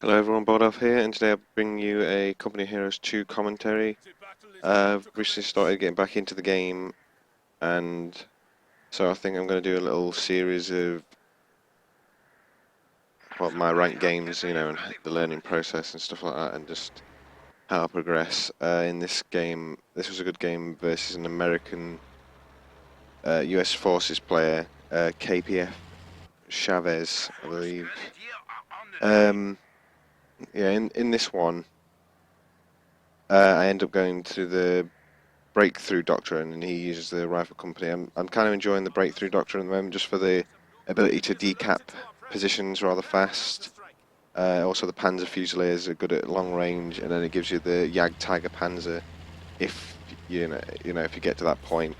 Hello everyone, Bordov here, and today I'll bring you a Company Heroes 2 commentary. I've recently started getting back into the game, and so I think I'm going to do a little series of my ranked games, and the learning process and stuff like that, and just how I progress. In this game, this was a good game versus an American US Forces player, KPF Chavez, I believe. Yeah, in this one, I end up going to the breakthrough doctrine, and he uses the rifle company. I'm kind of enjoying the breakthrough doctrine at the moment, just for the ability to decap positions rather fast. Also, the Panzer Fusiliers are good at long range, and then it gives you the Jagdtiger Panzer. If if you get to that point,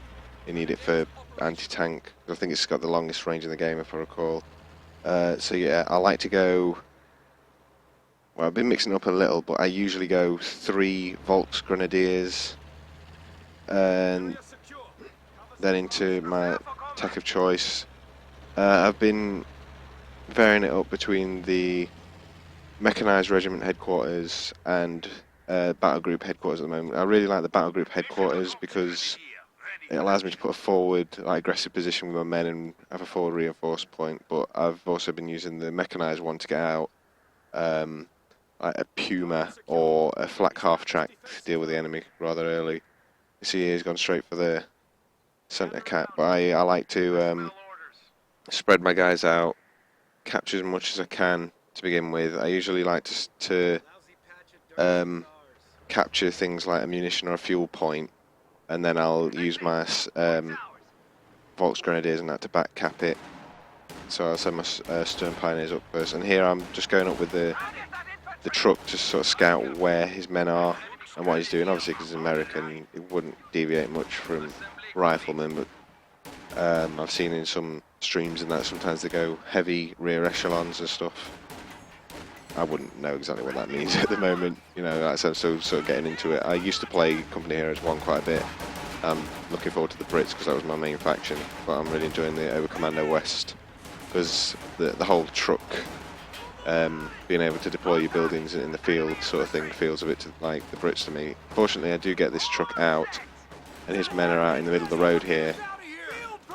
you need it for anti-tank. I think it's got the longest range in the game, if I recall. So yeah, I like to go. Well, I've been mixing up a little, but I usually go 3 Volks Grenadiers, and then into my tech of choice. I've been varying it up between the Mechanized Regiment headquarters and Battle Group headquarters at the moment. I really like the Battle Group headquarters because it allows me to put a forward, aggressive position with my men and have a forward reinforce point. But I've also been using the Mechanized one to get out, like a Puma or a flak half track to deal with the enemy rather early. You see, he's gone straight for the centre cap, but I like to spread my guys out, capture as much as I can to begin with. I usually like to capture things like ammunition or a fuel point, and then I'll use my Volks Grenadiers and that to back cap it. So I'll send my Stern Pioneers up first, and here I'm just going up with the truck to sort of scout where his men are and what he's doing. Obviously, because he's American, it wouldn't deviate much from riflemen, but I've seen in some streams and that sometimes they go heavy rear echelons and stuff. I wouldn't know exactly what that means at the moment, like, so I'm still sort of getting into it. I used to play Company Heroes 1 quite a bit. I'm looking forward to the Brits because that was my main faction, but I'm really enjoying the Overcommando West because the whole truck, being able to deploy your buildings in the field sort of thing feels a bit like the Brits to me. Fortunately, I do get this truck out, and his men are out in the middle of the road here,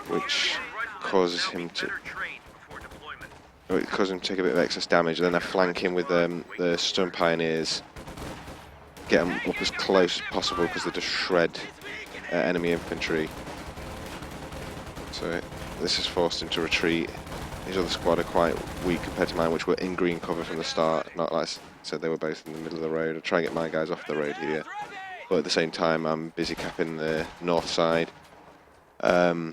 which causes him to take a bit of excess damage. And then I flank him with the Stern Pioneers, get them up as close as possible because they just shred enemy infantry. So this has forced him to retreat. His other squad are quite weak compared to mine, which were in green cover from the start. Not like I said, they were both in the middle of the road. I try and get my guys off the road here, but at the same time I'm busy capping the north side. I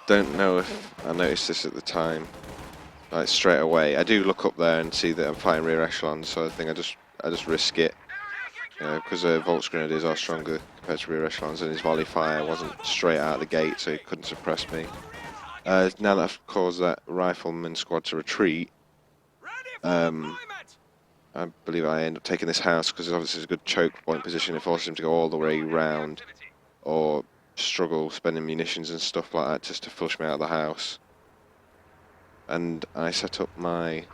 don't know if I noticed this at the time, like straight away. I do look up there and see that I'm fighting rear echelons, so I think I just risk it, because Volks Grenadiers are stronger compared to rear echelons, and his volley fire wasn't straight out of the gate, so he couldn't suppress me. Now that I've caused that rifleman squad to retreat, I believe I end up taking this house because obviously it's a good choke point position. It forces him to go all the way round or struggle spending munitions and stuff like that just to flush me out of the house. And I set up my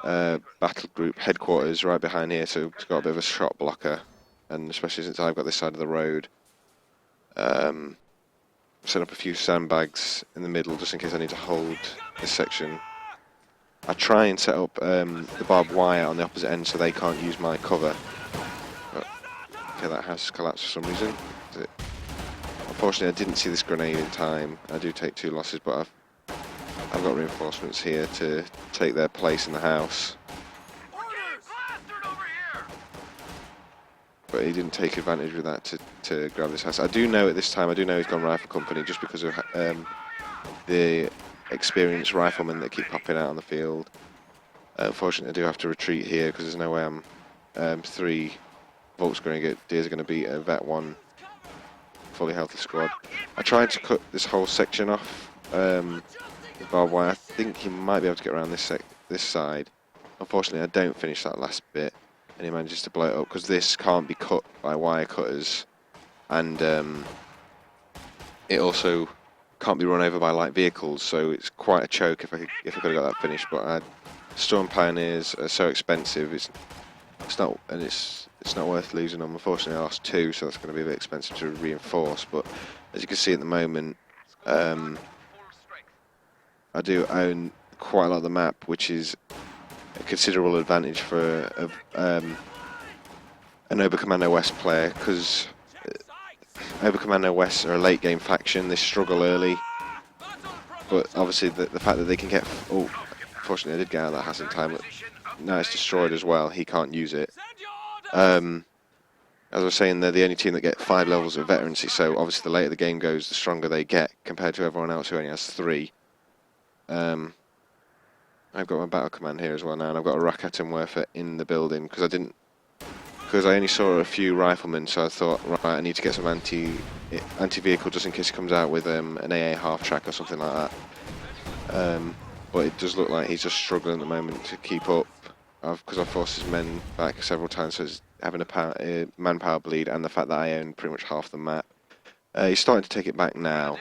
battle group headquarters right behind here, so it's got a bit of a shot blocker, and especially since I've got this side of the road, set up a few sandbags in the middle just in case I need to hold this section. I try and set up the barbed wire on the opposite end so they can't use my cover. But, okay, that house has collapsed for some reason. Unfortunately, I didn't see this grenade in time. I do take 2 losses, but I've got reinforcements here to take their place in the house. But he didn't take advantage of that to grab this house. I do know at this time, he's gone rifle company just because of the experienced riflemen that keep popping out on the field. Unfortunately, I do have to retreat here because there's no way I'm 3 Volks Grenadiers are going to beat a Vet 1 fully healthy squad. I tried to cut this whole section off with barbed wire. I think he might be able to get around this side. Unfortunately, I don't finish that last bit, and he manages to blow it up because this can't be cut by wire cutters, and it also can't be run over by light vehicles. So it's quite a choke if I could have got that finished, but Storm Pioneers are so expensive. It's not, and it's not worth losing them. Unfortunately, I lost 2, so that's going to be a bit expensive to reinforce. But as you can see at the moment, I do own quite a lot of the map, which is a considerable advantage for an Oberkommando West player, because Oberkommando West are a late game faction. They struggle early, but obviously the fact that they can get... Oh, unfortunately I did get out of that house in time, but now it's destroyed as well. He can't use it. As I was saying, they're the only team that get 5 levels of veterancy, so obviously the later the game goes, the stronger they get, compared to everyone else who only has 3. I've got my battle command here as well now, and I've got a Rakatenwerfer in the building, because I only saw a few riflemen, so I thought, right, I need to get some anti-vehicle just in case he comes out with an AA half-track or something like that. But it does look like he's just struggling at the moment to keep up, because I've forced his men back several times, so he's having a manpower bleed, and the fact that I own pretty much half the map. He's starting to take it back now,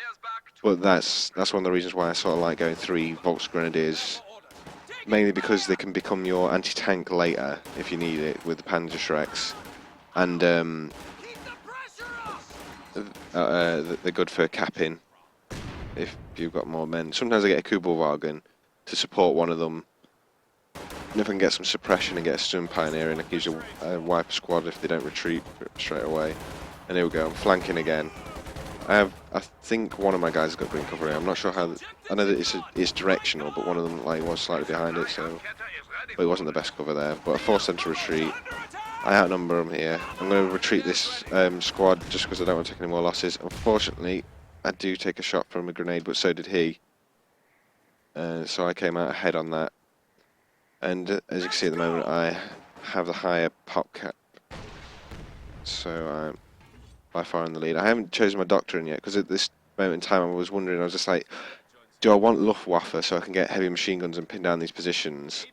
but that's one of the reasons why I sort of like going 3 Volksgrenadiers, mainly because they can become your anti-tank later if you need it with the Panzerschrecks, and they're good for capping if you've got more men. Sometimes I get a Kubelwagen to support one of them, and if I can get some suppression and get a Stun Pioneer in, I can usually wipe a squad if they don't retreat straight away. And here we go, I'm flanking again. I think one of my guys has got green cover here. I'm not sure how. I know that it's directional, but one of them was slightly behind it, so. But it wasn't the best cover there. But I forced them to retreat. I outnumber them here. I'm going to retreat this squad just because I don't want to take any more losses. Unfortunately, I do take a shot from a grenade, but so did he. So I came out ahead on that. And as you can see at the moment, I have the higher pop cap. So I'm by far in the lead. I haven't chosen my doctrine yet, because at this moment in time I was wondering, I was just like, do I want Luftwaffe so I can get heavy machine guns and pin down these positions?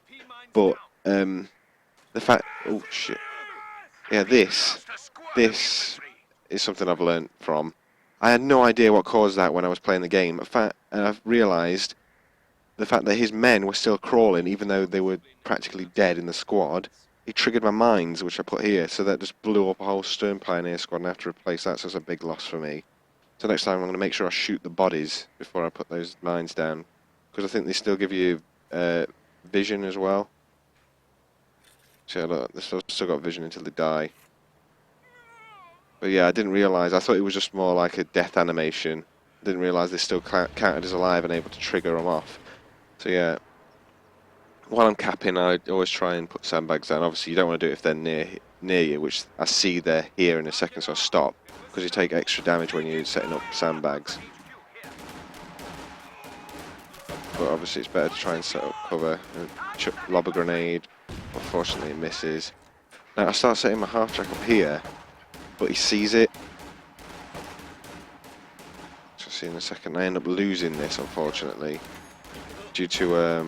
But the fact... Oh shit. Yeah, this is something I've learnt from. I had no idea what caused that when I was playing the game. And I've realised the fact that his men were still crawling, even though they were practically dead in the squad. It triggered my mines, which I put here, so that just blew up a whole Stern Pioneer squad, and I have to replace that, so it's a big loss for me. So next time I'm going to make sure I shoot the bodies before I put those mines down, because I think they still give you vision as well. So yeah, look, they've still got vision until they die. But yeah, I didn't realise, I thought it was just more like a death animation. I didn't realise they still counted as alive and able to trigger them off. So yeah. While I'm capping, I always try and put sandbags down. Obviously, you don't want to do it if they're near you, which I see they're here in a second, so I stop, because you take extra damage when you're setting up sandbags. But obviously, it's better to try and set up cover. Lob a grenade. Unfortunately, it misses. Now, I start setting my half-track up here, but he sees it. So I'll see in a second. I end up losing this, unfortunately, due to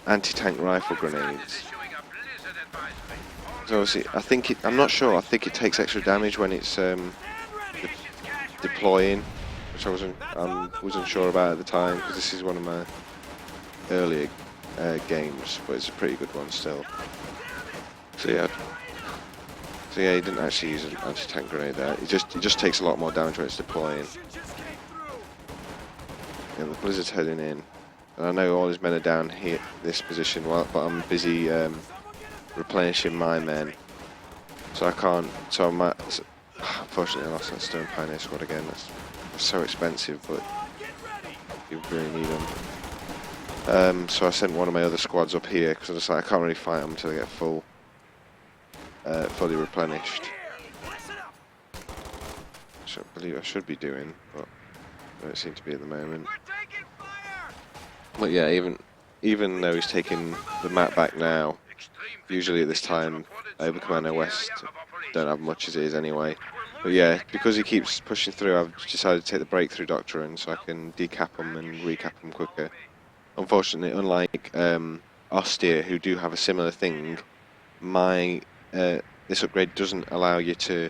anti-tank rifle grenades. So obviously, I'm not sure. I think it takes extra damage when it's deploying, which I wasn't sure about at the time, because this is one of my earlier games, but it's a pretty good one still. So yeah, he didn't actually use an anti-tank grenade there. It just takes a lot more damage when it's deploying. And the blizzard's heading in. And I know all his men are down here, this position, but I'm busy replenishing my men. So I can't, unfortunately I lost that Stone Pioneer squad again. That's so expensive, but you really need them. So I sent one of my other squads up here, because I was like, I can't really fight them until they get fully replenished. Which I believe I should be doing, but I don't seem to be at the moment. But yeah, even though he's taking the map back now, usually at this time, Oberkommando West don't have much as it is anyway. But yeah, because he keeps pushing through, I've decided to take the breakthrough doctrine so I can decap them and recap them quicker. Unfortunately, unlike Ostia, who do have a similar thing, this upgrade doesn't allow you to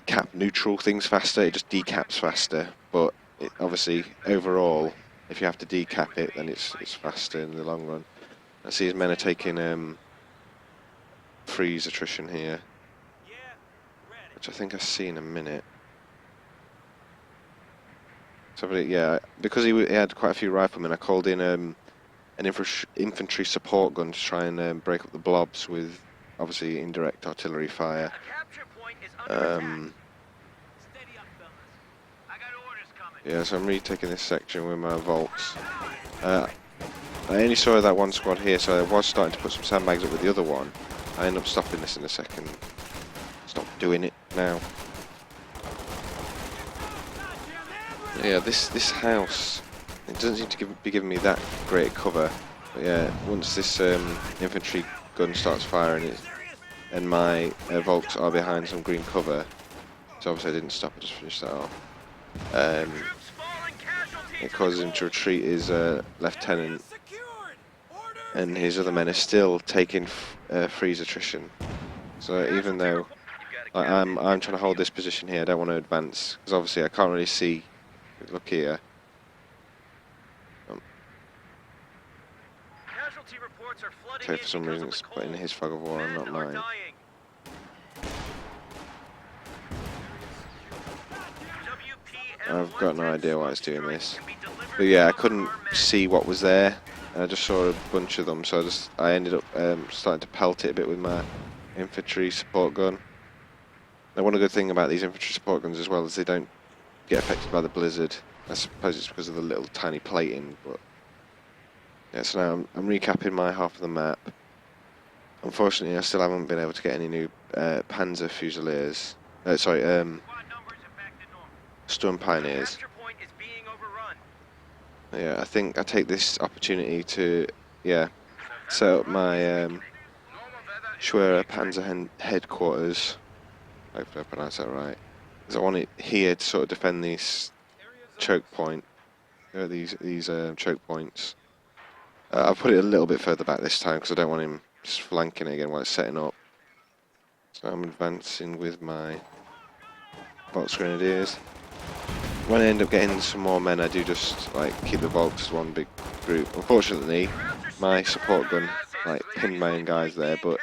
cap neutral things faster. It just decaps faster. But obviously, overall, if you have to decap it, then it's faster in the long run. I see his men are taking freeze attrition here, which I think I see in a minute. So, but yeah, because he had quite a few riflemen, I called in an infantry support gun to try and break up the blobs with obviously indirect artillery fire. Yeah, so I'm retaking this section with my Volks. I only saw that one squad here, so I was starting to put some sandbags up with the other one. I end up stopping this in a second. Stop doing it now. Yeah, this house, it doesn't seem to be giving me that great cover. But yeah, once this infantry gun starts firing it, and my Volks are behind some green cover, so obviously I didn't stop, I just finished that off. It causes him to retreat his lieutenant, and his other men are still taking freeze attrition. So even though I'm trying to hold this position here, I don't want to advance, because obviously I can't really see. Look here. Okay, for some reason it's putting his fog of war on, not mine. I've got no idea why it's doing this. But yeah, I couldn't see what was there. I just saw a bunch of them, so I ended up starting to pelt it a bit with my infantry support gun. Now, one good thing about these infantry support guns as well is they don't get affected by the blizzard. I suppose it's because of the little tiny plating, but yeah, so now I'm recapping my half of the map. Unfortunately, I still haven't been able to get any new Panzer Fusiliers. Storm Pioneers. Yeah, I think I take this opportunity to, set up my Schwerer Panzer headquarters. Hopefully I pronounced that right. Because I want it here to sort of defend these choke point, these choke points. I'll put it a little bit further back this time because I don't want him just flanking it again while it's setting up. So I'm advancing with my Volks Grenadiers. When I end up getting some more men, I do just like keep the Volks as one big group. Unfortunately, my support gun pinned my own guys there, but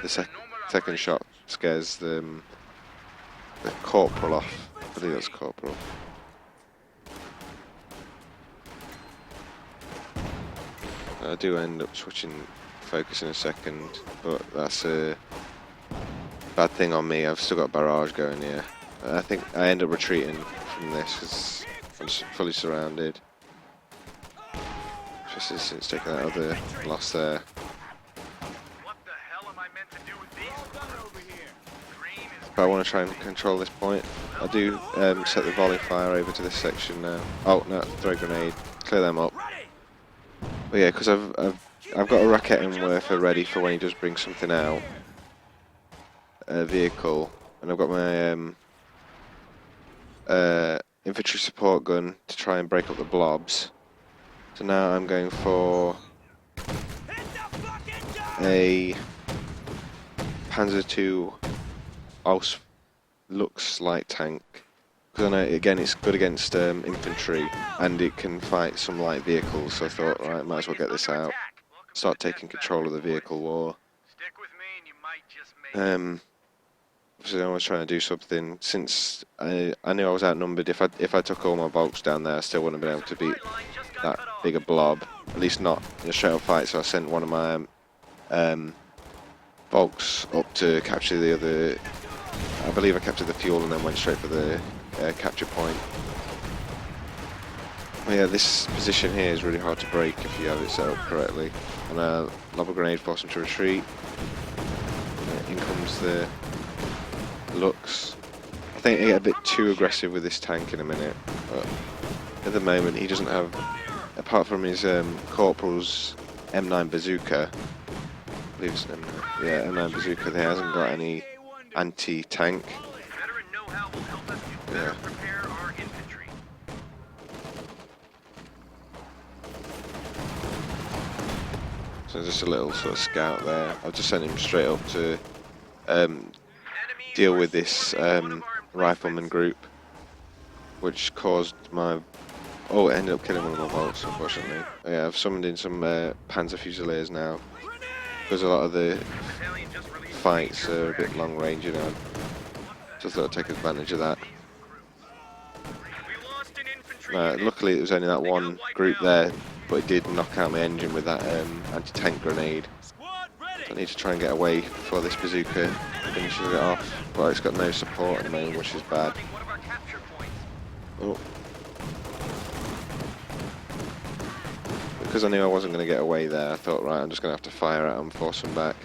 the second shot scares the corporal off. I believe that's corporal. I do end up switching focus in a second, but that's a bad thing on me. I've still got barrage going here. I think I end up retreating from this because I'm fully surrounded. Especially since taking that other loss there. But I want to try and control this point. I do set the volley fire over to this section now. Oh no, throw a grenade, clear them up. But yeah, because I've got a Raketen Werfer ready for when he does bring something out, a vehicle, and I've got my infantry support gun to try and break up the blobs. So now I'm going for a Panzer II Lux light tank. Because I know, again, it's good against infantry, and it can fight some light vehicles, so I thought, right, might as well get this out. Start taking control of the vehicle war. Obviously I was trying to do something, since I knew I was outnumbered. If I took all my Volks down there, I still wouldn't have been able to beat that bigger blob, at least not in a straight up fight, so I sent one of my Volks up to capture the other. I believe I captured the fuel and then went straight for the capture point. But yeah, this position here is really hard to break if you have it set up correctly. And lob a grenade, force him to retreat. In comes the Lux. I think I get a bit too aggressive with this tank in a minute, but at the moment he doesn't have, apart from his corporal's M9 bazooka, I believe it's an M9, yeah, M9 bazooka, he hasn't got any anti-tank. Yeah. So just a little sort of scout there. I've just sent him straight up to deal with this rifleman group, which caused my Oh, it ended up killing one of my bolts, unfortunately. Yeah, I've summoned in some Panzer Fusiliers now, because a lot of the fights are a bit long range, you know. Just thought I'd take advantage of that. Luckily it was only that one group there, but it did knock out my engine with that anti-tank grenade. I need to try and get away before this bazooka finishes it off, but it's got no support at the moment, which is bad. Oh. Because I knew I wasn't going to get away there, I thought, right, I'm just going to have to fire at them, force them back.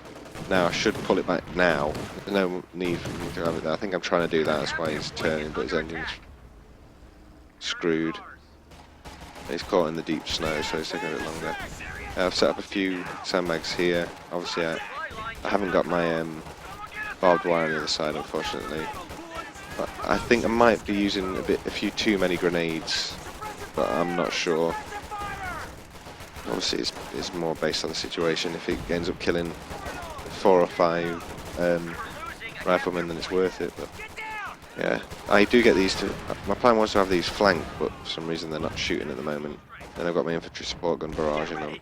Now, I should pull it back now. There's no need for me to have it there. I think I'm trying to do that, that's why he's turning, but his engine's screwed. He's caught in the deep snow, so it's taking a bit longer. I've set up a few sandbags here. Obviously, I haven't got my barbed wire on the other side, unfortunately. But I think I might be using a few too many grenades, but I'm not sure. Obviously, it's more based on the situation. If it ends up killing 4 or 5 riflemen, then it's worth it. But yeah, I do get these two. My plan was to have these flanked, but for some reason they're not shooting at the moment. And I've got my infantry support gun barraging them.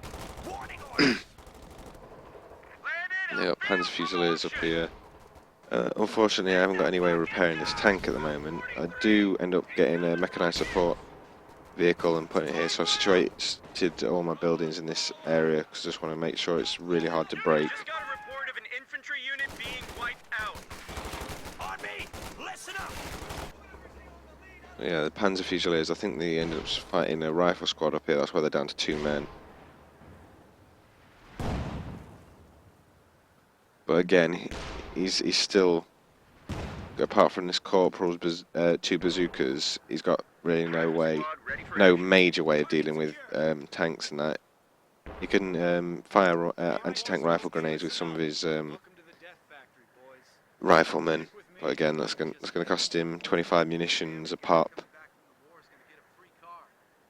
Yeah, Panzer Fusiliers up here. Unfortunately, I haven't got any way of repairing this tank at the moment. I do end up getting a mechanised support vehicle and putting it here, so I've situated all my buildings in this area because I just want to make sure it's really hard to break. Yeah, the Panzer Fusiliers, I think they ended up fighting a rifle squad up here, that's why they're down to 2 men. But again, he's still, apart from this corporal's 2 bazookas, he's got really no major way of dealing with tanks and that. He can fire anti-tank rifle grenades with some of his riflemen, but again, that's going to cost him 25 munitions a pop.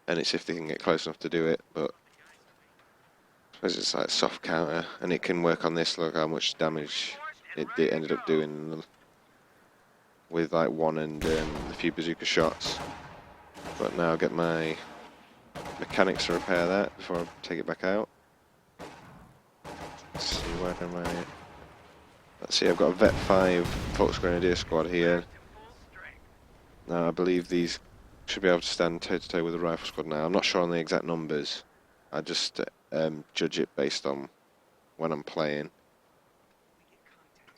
And it's if they can get close enough to do it, but I suppose it's like soft counter, and it can work on this. Look how much damage it ended up doing with like 1 and a few bazooka shots. But now I'll get my mechanics to repair that before I take it back out. Let's see, where am I? Let's see, I've got a Vet 5 Volks Grenadier squad here. Now I believe these should be able to stand toe to toe with the rifle squad now. I'm not sure on the exact numbers. I just judge it based on when I'm playing.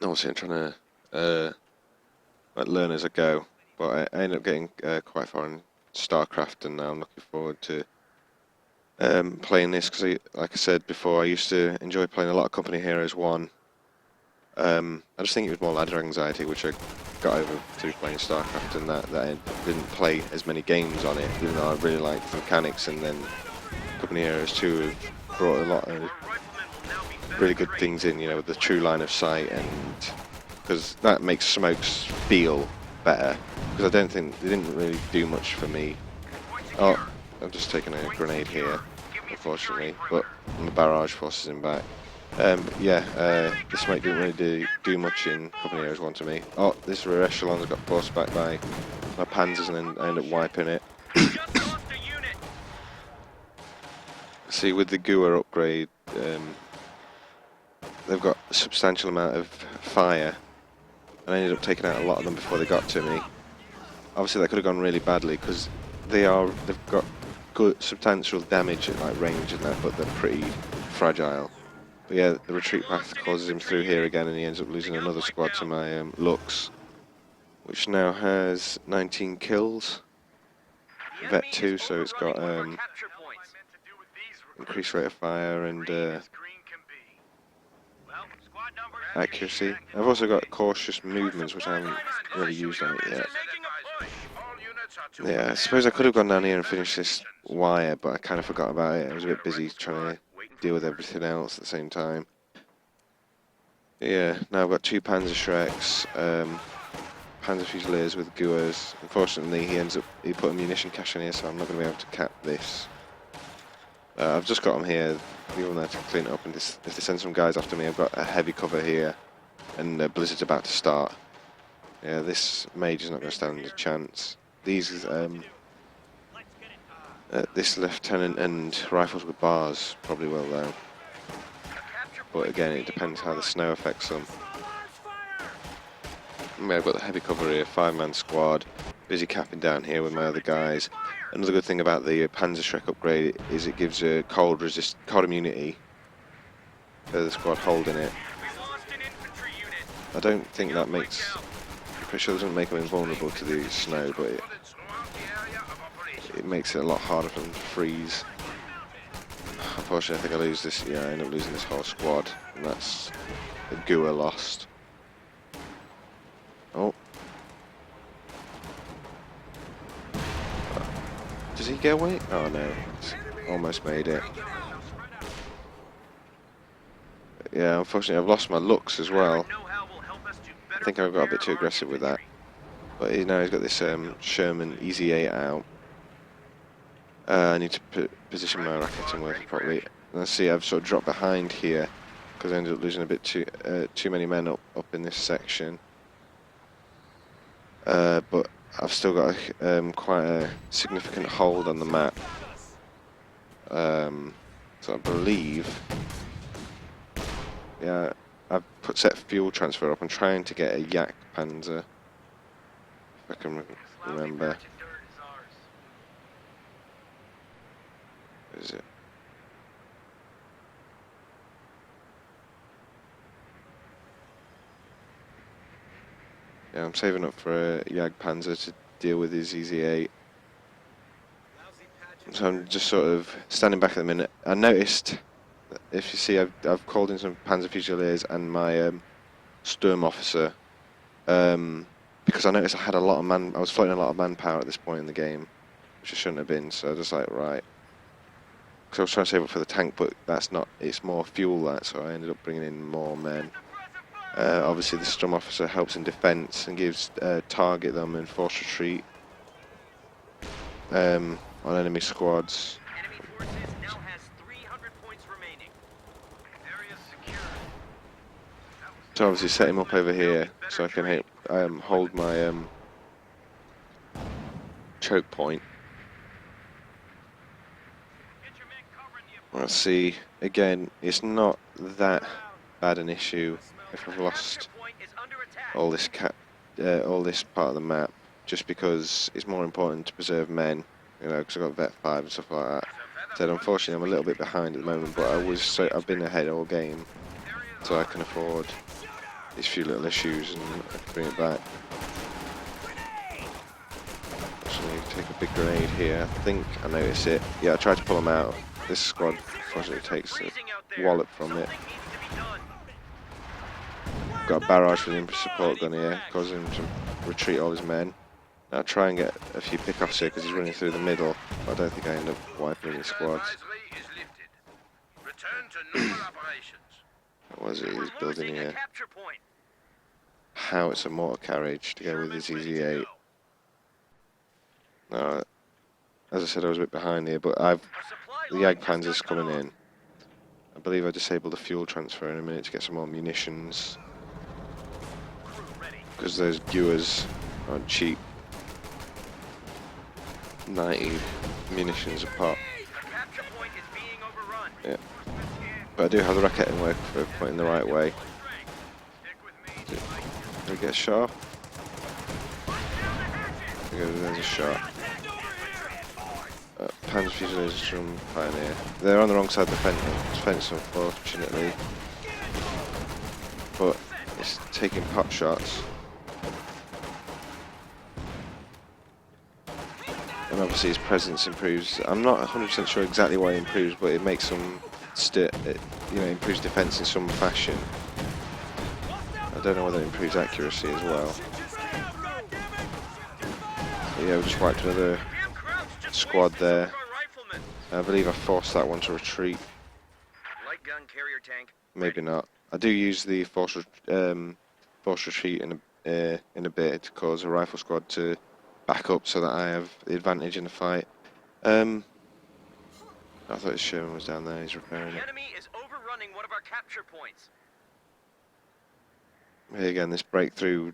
Obviously I'm trying to like learn as I go, but I ended up getting quite far in StarCraft, and now I'm looking forward to playing this because, like I said before, I used to enjoy playing a lot of Company Heroes 1. I just think it was more ladder anxiety, which I got over through playing StarCraft, and that I didn't play as many games on it, even though I really liked the mechanics. And then Company Heroes 2 have brought a lot of really good things in, you know, with the true line of sight, and because that makes smokes feel better, because I don't think they didn't really do much for me. Oh, I've just taken a grenade here, unfortunately, but the barrage forces him back. The smoke didn't really do much in Company Heroes 1 to me. Oh, this rear echelon's got forced back by my panzers, and then I end up wiping it. See, with the Gua upgrade, they've got a substantial amount of fire, and I ended up taking out a lot of them before they got to me. Obviously that could have gone really badly, because they've got good substantial damage at like range and that, but they're pretty fragile. But yeah, the retreat path causes him through here again, and he ends up losing another squad to my Lux, which now has 19 kills. Vet 2, so it's got increased rate of fire and accuracy. I've also got cautious movements, which I haven't really used on it yet. Yeah, I suppose I could have gone down here and finished this wire, but I kind of forgot about it. I was a bit busy trying to deal with everything else at the same time. Yeah, now I've got 2 Panzer Shreks, Panzer Fusiliers with Guas. Unfortunately, he put a munition cache in here, so I'm not going to be able to cap this. I've just got them here, leave them there to clean it up, and if they send some guys after me, I've got a heavy cover here, and Blizzard's about to start. Yeah, this mage is not going to stand a chance. These This lieutenant and rifles with bars probably will though. But again, it depends how the snow affects them. I've got the heavy cover here, 5-man squad, busy capping down here with my other guys. Another good thing about the Panzerschreck upgrade is it gives a cold immunity for the squad holding it. I don't think that makes, I'm pretty sure it doesn't make them invulnerable to the snow, but it makes it a lot harder for them to freeze. Unfortunately, I think I lose this. Yeah, I end up losing this whole squad, and that's a Gua lost. Oh. Does he get away? Oh no, almost made it. Yeah, unfortunately I've lost my looks as well. I think I got a bit too aggressive with that. But now he's got this Sherman Easy 8 out. I need to position my racketing work properly. Let's see, I've sort of dropped behind here because I ended up losing a bit too many men up in this section. But I've still got quite a significant hold on the map. So I believe, yeah, I've set fuel transfer up. I'm trying to get a Yak Panzer, if I can remember. Where is it? Yeah, I'm saving up for a Jag Panzer to deal with his EZ8. So I'm just sort of standing back at the minute. I noticed, if you see, I've called in some Panzer Fusiliers and my Sturm officer, because I noticed I had a lot of I was floating a lot of manpower at this point in the game, which I shouldn't have been. So I was just like, right, because I was trying to save up for the tank, but that's not. It's more fuel that, so I ended up bringing in more men. Obviously, the Sturm officer helps in defence and gives target them and force retreat on enemy squads. Enemy forces now has 300 points remaining. Area secure. So obviously set him up over here so I can hold my choke point. Let's see. Again, it's not that bad an issue if I've lost all this part of the map, just because it's more important to preserve men, you know, because I've got Vet 5 and stuff like that. So unfortunately, I'm a little bit behind at the moment, but I've been ahead all game, so I can afford these few little issues and I can bring it back. Actually, take a big grenade here. I think I notice it. Yeah, I tried to pull them out. This squad unfortunately takes a wallop from it. Got a barrage with him support gun here, causing him to retreat all his men. Now I'll try and get a few pickoffs here because he's running through the middle, but I don't think I end up wiping any squads. What was it he was building here? How it's a mortar carriage to go with his EZ8. No, as I said, I was a bit behind here, but the Jagdpanzer's coming in. I believe I disabled the fuel transfer in a minute to get some more munitions, because those Guas aren't cheap. 90 munitions a pop. Yeah. But I do have the racketing work for pointing the right way. Did I get a shot? There's a shot. Panzer Fusiliers from Pioneer. They're on the wrong side of the fence unfortunately. But it's taking pot shots. And obviously his presence improves. I'm not 100% sure exactly why it improves, but it makes them improves defense in some fashion. I don't know whether it improves accuracy as well. But yeah, we just wiped another squad there. I believe I forced that one to retreat. Maybe not. I do use the force retreat in a bit to cause a rifle squad to back up so that I have the advantage in the fight. I thought his Sherman was down there. He's repairing it. The enemy is overrunning one of our capture points. Here again, this breakthrough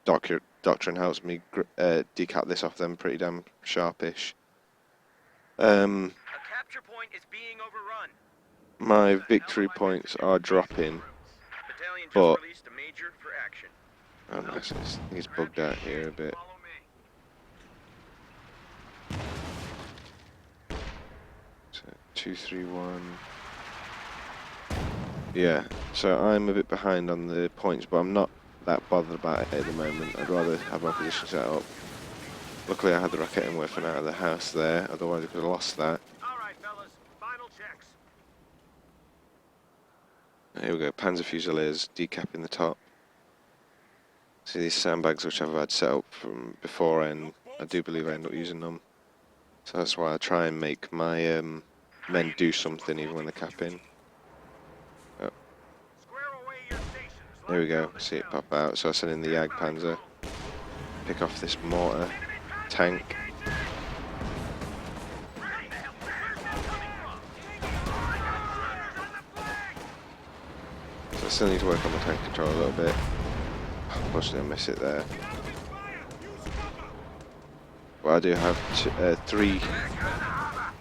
doctrine helps me decap this off them pretty damn sharpish. A capture point is being overrun. My It's a hell victory of a points message are from basic dropping, troops. Battalion just but released a major for action. oh no, he's bugged out here a bit. Follow me. So 231. Yeah, so I'm a bit behind on the points, but I'm not that bothered about it at the moment. I'd rather have my position set up. Luckily I had the rocket and weapon out of the house there, otherwise I could have lost that. All right, fellas. Final checks. Here we go, Panzer Fusiliers decapping the top. See these sandbags which I've had set up from before, and I do believe I end up using them. So that's why I try and make my men do something even when they're capping. Oh, Square away your stations. there we go, see it pop out. So I send in the Jagd Panzer, pick off this mortar tank. So I still need to work on the tank control a little bit. Unfortunately I miss it there. But I do have 3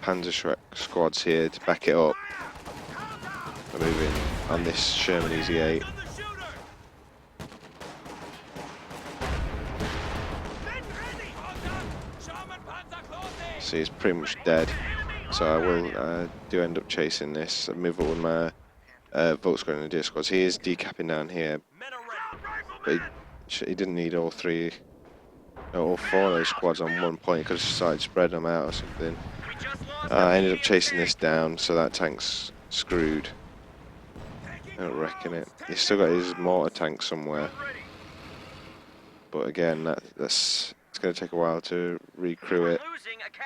Panzer squads here to back it up. I'm moving on this Sherman Easy 8. See, he's pretty much dead. So I will do end up chasing this. I move up with my Volkswagen and Deer squads. He is decapping down here, but he didn't need all 3, no, all 4 of those squads on one point. He could have started spreading them out or something. I ended up chasing this down, so that tank's screwed. I don't reckon it. He's still got his mortar tank somewhere, but again, that's it's going to take a while to recrew it.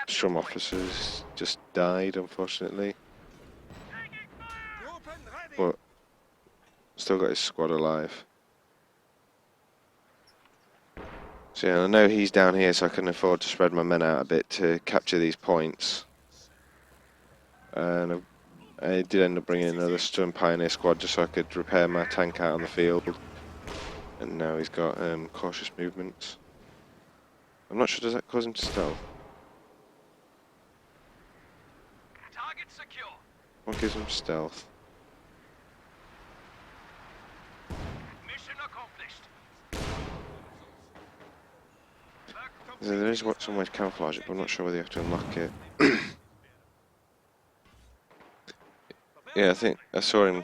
Some officers just died, unfortunately, but still got his squad alive. So yeah, I know he's down here, so I can afford to spread my men out a bit to capture these points. And I did end up bringing another Stern Pioneer squad just so I could repair my tank out on the field. And now he's got cautious movements. I'm not sure, does that cause him to stealth? Target secure. What gives him stealth? Mission accomplished. There is some way to camouflage it, but I'm not sure whether you have to unlock it. Yeah, I think I saw him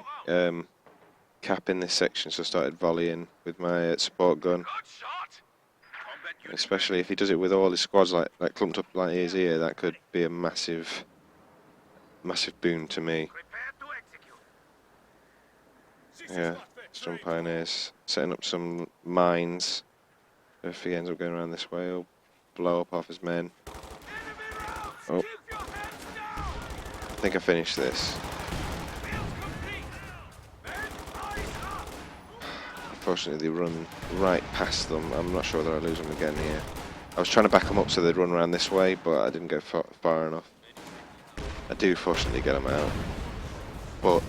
cap in this section, so I started volleying with my support gun. Good shot. Combat unit Especially if he does it with all his squads like clumped up like he is here, that could be a massive boon to me. prepared to execute. Yeah, Stern Pioneers setting up some mines. If he ends up going around this way, he'll blow up half his men. Oh, I think I finished this. Unfortunately, they run right past them. I'm not sure whether I lose them again here. I was trying to back them up so they'd run around this way, but I didn't go far enough. I do fortunately get them out, but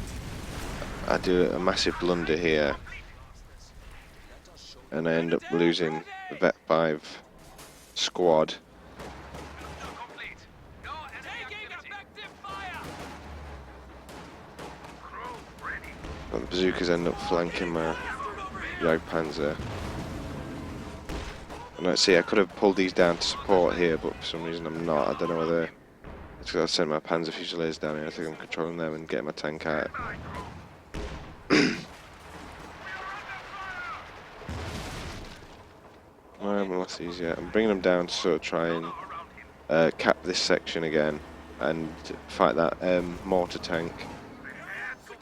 I do a massive blunder here, and I end up losing the Vet 5 squad. Complete. No enemy activity. Crew ready. But the bazookas end up flanking my Jagd Panzer. And let's see, I could have pulled these down to support here, but for some reason I'm not. I don't know whether it's because I sent my Panzer Fusiliers down here. I think I'm controlling them and getting my tank out. I haven't lost these yet. I'm bringing them down to sort of try and cap this section again and fight that mortar tank.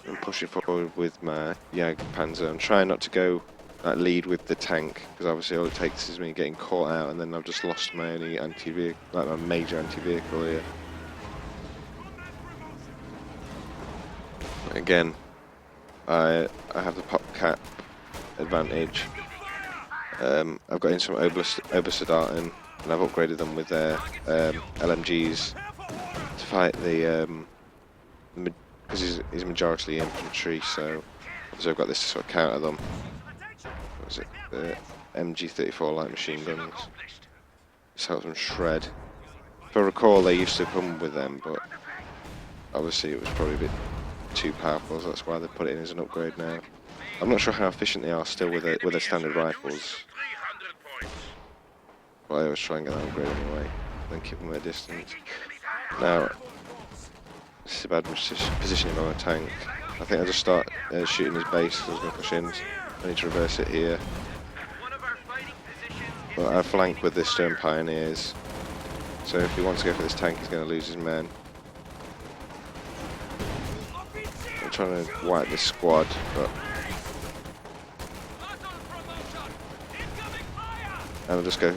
I'm pushing forward with my Jagd Panzer. I'm trying not to go lead with the tank, because obviously all it takes is me getting caught out, and then I've just lost my only anti-vehicle, like my major anti-vehicle here. Again, I have the pop cap advantage. I've got in some Obersoldaten, and I've upgraded them with their LMGs to fight the because he's majority infantry, so obviously I've got this to sort of counter them. What was it? The MG-34 light machine guns. This helps them shred if I recall, they used to come with them, but obviously it was probably a bit too powerful, so that's why they put it in as an upgrade now. I'm not sure how efficient they are still with their standard rifles, but I always try and get that upgrade anyway, then keep them at a distance. Now, this is a bad positioning on a tank. I think I'll just start shooting his base, because I was going to push in. I need to reverse it here. But I flank with the Stern Pioneers, so if he wants to go for this tank, he's going to lose his men. I'm trying to wipe this squad, but... And I'll just go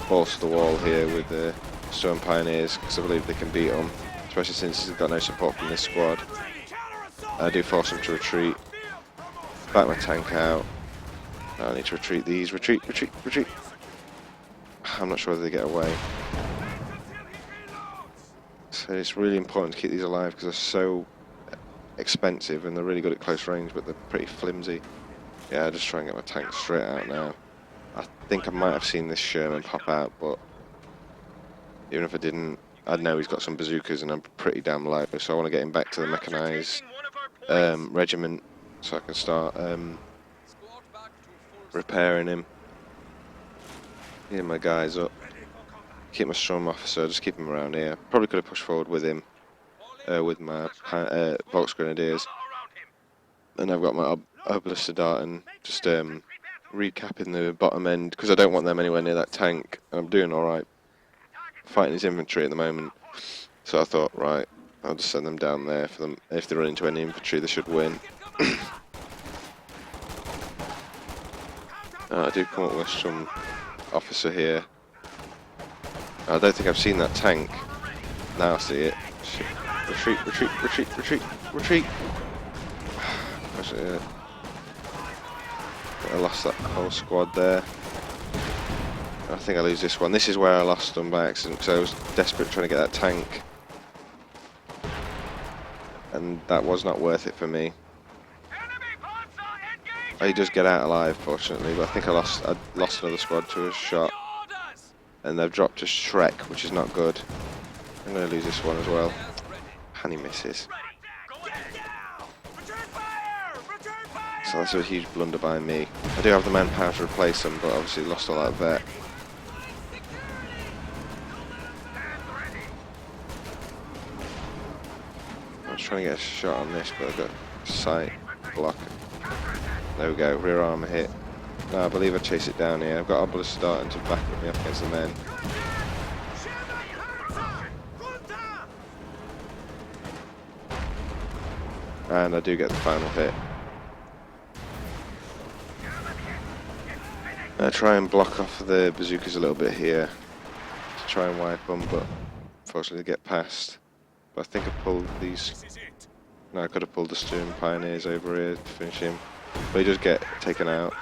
balls to the wall here with the Stern Pioneers, because I believe they can beat them, especially since he's got no support from this squad. I do force him to retreat, back my tank out. I need to retreat these, retreat. I'm not sure whether they get away. So it's really important to keep these alive because they're so expensive and they're really good at close range, but they're pretty flimsy. Yeah, I'll just try and get my tank straight out now. I think I might have seen this Sherman pop out, but even if I didn't, I'd know he's got some bazookas and I'm pretty damn low, so I want to get him back to the mechanised regiment so I can start repairing him. Get my guys up. Keep my Storm Officer, just keep him around here. Probably could have pushed forward with him, with my Volks Grenadiers. And I've got my Obelisk just recapping the bottom end, because I don't want them anywhere near that tank. And I'm doing alright fighting his infantry at the moment. So I thought, right, I'll just send them down there for them. If they run into any infantry, they should win. I do come up with some officer here. I don't think I've seen that tank. Now I see it. Shit. Retreat. I lost that whole squad there. I think I lose this one. This is where I lost them by accident because I was desperate trying to get that tank. And that was not worth it for me. He does get out alive, fortunately, but I think I lost another squad to a shot. And they've dropped a Shrek, which is not good. I'm going to lose this one as well. And he misses. So that's a huge blunder by me. I do have the manpower to replace them, but obviously lost all that vet. I was trying to get a shot on this, but I got sight block. There we go, rear armour hit. No, I believe I chase it down here. I've got Obelisk starting to back me up against the men. And I do get the final hit. I try and block off the bazookas a little bit here to try and wipe them, but unfortunately they get past. But I think I pulled these. No, I could have pulled the Stern Pioneers over here to finish him. But he does get taken out.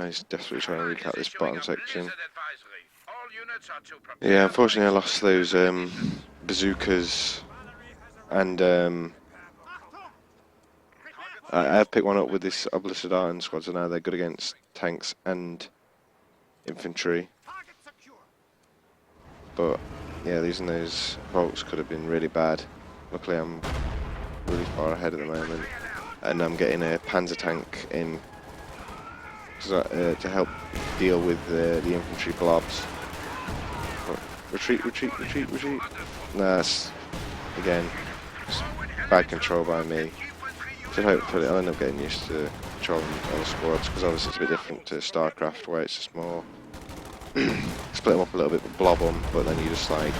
He's desperately trying to recap this bottom section. Yeah, unfortunately I lost those bazookas, and I have picked one up with this Obelisk squad, so now they're good against tanks and infantry. But yeah, losing those Volks could have been really bad. Luckily I'm really far ahead at the moment, and I'm getting a Panzer tank in to help deal with the infantry blobs. Retreat. That's, again, bad control by me. So hopefully I'll end up getting used to controlling other squads, because obviously it's a bit different to StarCraft, where it's just more split them up a little bit, blob them, but then you just like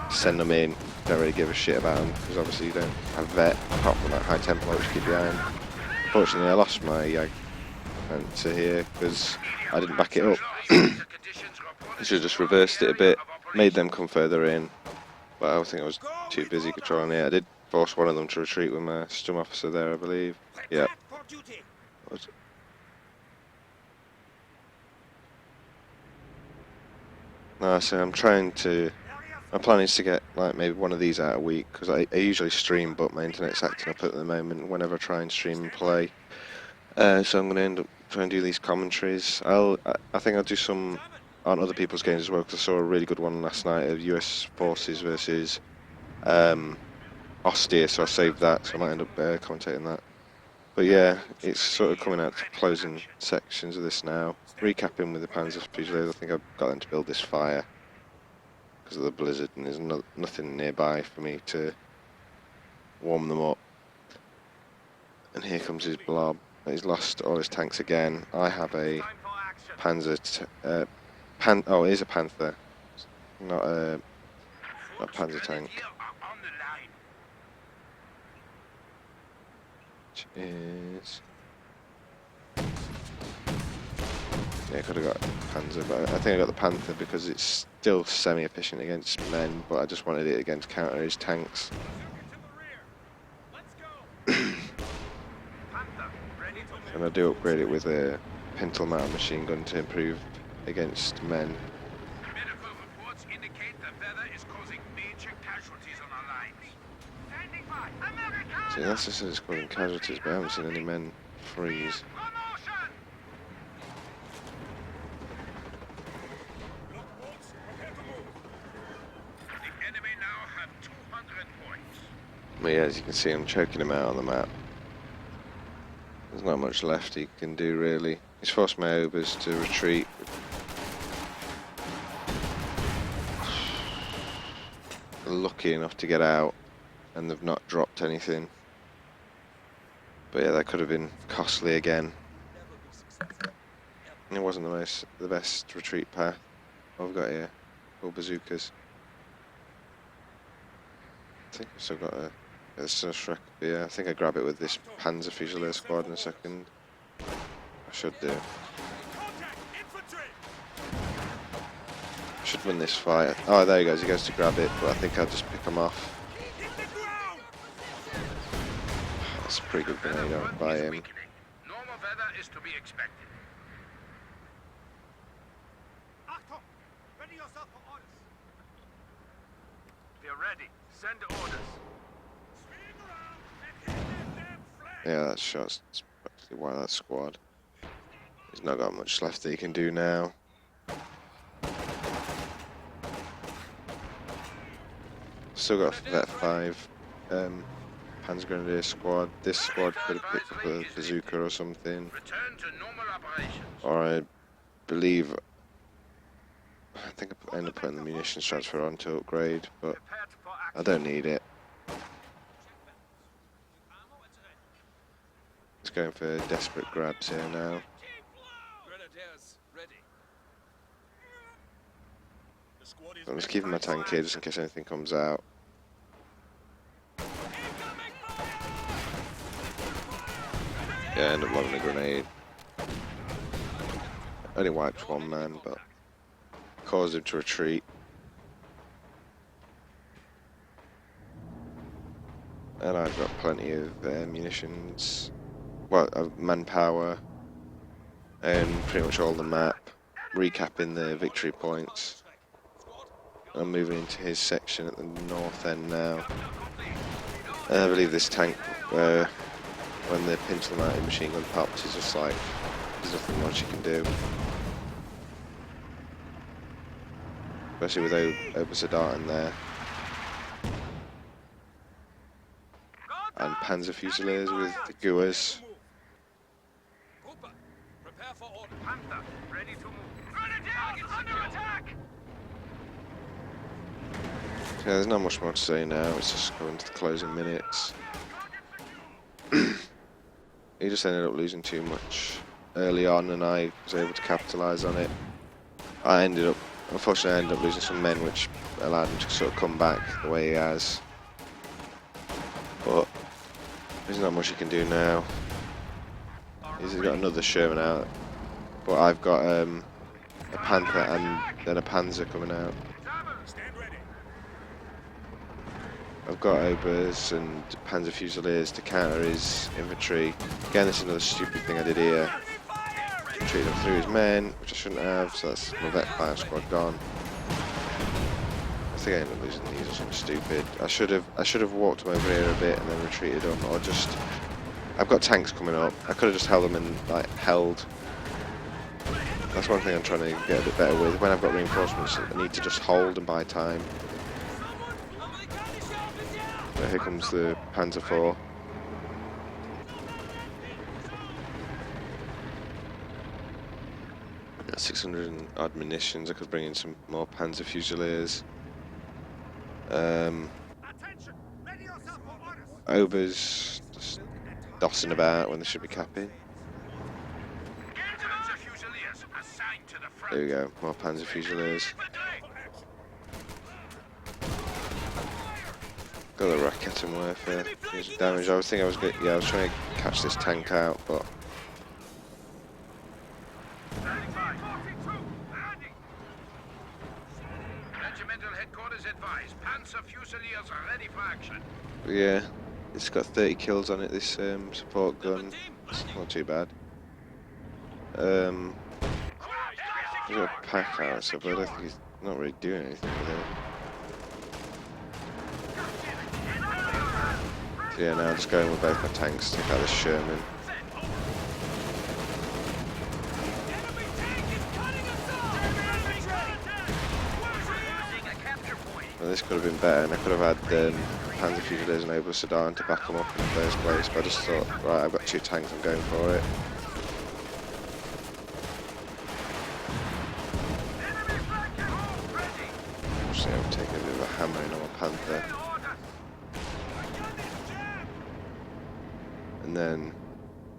send them in, don't really give a shit about them, because obviously you don't have vet, apart from that high tempo which keep behind. Fortunately I lost my to here because I didn't back it up. I should have just reversed it a bit, made them come further in, but I think I was too busy controlling it. I did force one of them to retreat with my Storm Officer there, I believe. Yeah. No, so my plan is to get like maybe one of these out a week, because I usually stream, but my internet's acting up at the moment whenever I try and stream and play. So I'm going to end up trying to do these commentaries. I think I'll do some on other people's games as well, because I saw a really good one last night of US forces versus Ostia, so I saved that, so I might end up commentating that. But yeah, it's sort of coming out to closing sections of this now. Recapping with the Panzer Fusiliers, I think I've got them to build this fire because of the blizzard, and there's nothing nearby for me to warm them up. And here comes his blob. He's lost all his tanks again. I have a Time for action. Panzer. Oh, it is a Panther, not a Panzer tank. Here are on the line. Which is. Yeah, I could have got Panzer, but I think I got the Panther because it's still semi-efficient against men, but I just wanted it against counter his tanks. And I do upgrade it with a pintle mounted machine gun to improve against men. Medical reports indicate the weather is causing major casualties on our lines. Standing by. America! See, that's just it's causing casualties, but I haven't seen any men freeze. The enemy now have 200 points. But yeah, as you can see, I'm choking him out on the map. There's not much left he can do, really. He's forced my obers to retreat. They're lucky enough to get out, and they've not dropped anything. But yeah, that could have been costly again. It wasn't the best retreat path. What have we got here? All bazookas. I think I've still got a. It's a Shrek. Yeah, I think I grab it with this Panzer Fusilier squad in a second. I should do. I should win this fight. Oh, there he goes. He goes to grab it, but I think I'll just pick him off. That's a pretty good grenade out by him. Normal weather is to be expected. Achtung! Ready yourself for orders. They're ready. Send orders. Yeah, that shot's practically wiped that squad. He's not got much left that he can do now. Still got Vet 5 Panzer Grenadier squad. This squad could have picked up a bazooka or something. Return to normal operations. Or I believe... I think I end up putting the munitions transfer on to upgrade, but Prepared for action. I don't need it. He's going for desperate grabs here now. Grenadiers ready. I'm just keeping my tank here just in case anything comes out. Yeah, I end up lobbing a grenade. Only wiped one man, but caused him to retreat. And I've got plenty of munitions, well, of manpower, and pretty much all the map, recapping the victory points. I'm moving into his section at the north end now. And I believe this tank, when the pintle mounted machine gun pops, is just like, there's nothing much you can do. Especially with Obersadar in there. And Panzer Fusiliers with the Guers. Prepare for order. Panther, ready to move. Grenadiers under attack! Yeah, there's not much more to say now, it's just going to the closing minutes. He just ended up losing too much early on, and I was able to capitalise on it. Unfortunately I ended up losing some men, which allowed him to sort of come back the way he has. But there's not much he can do now. He's got another Sherman out, but I've got a Panther and then a Panzer coming out. I've got Obers and Panzer Fusiliers to counter his infantry. Again, this is another stupid thing I did here. Retreated him through his men, which I shouldn't have, so that's my Vet 5 squad gone. I think I ended up losing these or something stupid. I should have walked them over here a bit and then retreated them, or just... I've got tanks coming up. I could have just held them and like held That's one thing I'm trying to get a bit better with. When I've got reinforcements, I need to just hold and buy time. So here comes the Panzer IV. Got 600 and odd munitions. I could bring in some more Panzer Fusiliers. Obers just dossing about when they should be capping. There we go, more Panzer Fusiliers. Got the Raketenwerfer. Here's damage. I was thinking I was good. Yeah, I was trying to catch this tank out, but Regimental headquarters advise. Panzer Fusiliers are ready for action. yeah, it's got 30 kills on it. This support gun. It's not too bad. There's a pack out and stuff, but I don't think he's not really doing anything with it. So yeah, now I'm just going with both my tanks to take out this Sherman. Well, this could have been better, and I could have had Panzer Fusiliers and Ober Sedan to back them up in the first place, but I just thought, right, I've got 2 tanks, I'm going for it. Actually, I'm taking a bit of a hammering on my Panther. And then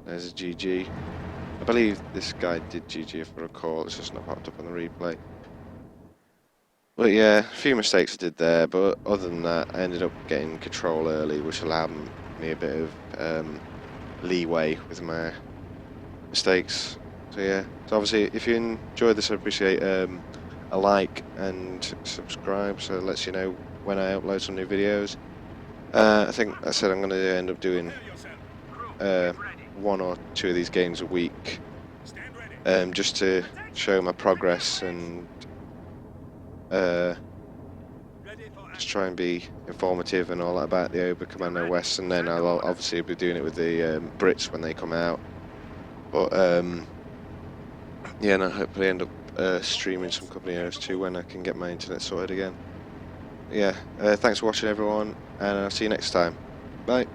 there's a GG. I believe this guy did GG if I recall, it's just not popped up on the replay. But yeah, a few mistakes I did there, but other than that, I ended up getting control early, which allowed me a bit of leeway with my mistakes. So yeah, so obviously if you enjoyed this, I appreciate a like and subscribe, so it lets you know when I upload some new videos. I think I said I'm going to end up doing 1 or 2 of these games a week, just to show my progress and just try and be informative and all that about the Ober Commando West, and then I'll obviously be doing it with the Brits when they come out. But yeah, and I'll hopefully end up streaming some company areas too when I can get my internet sorted again. Yeah, thanks for watching everyone, and I'll see you next time. Bye.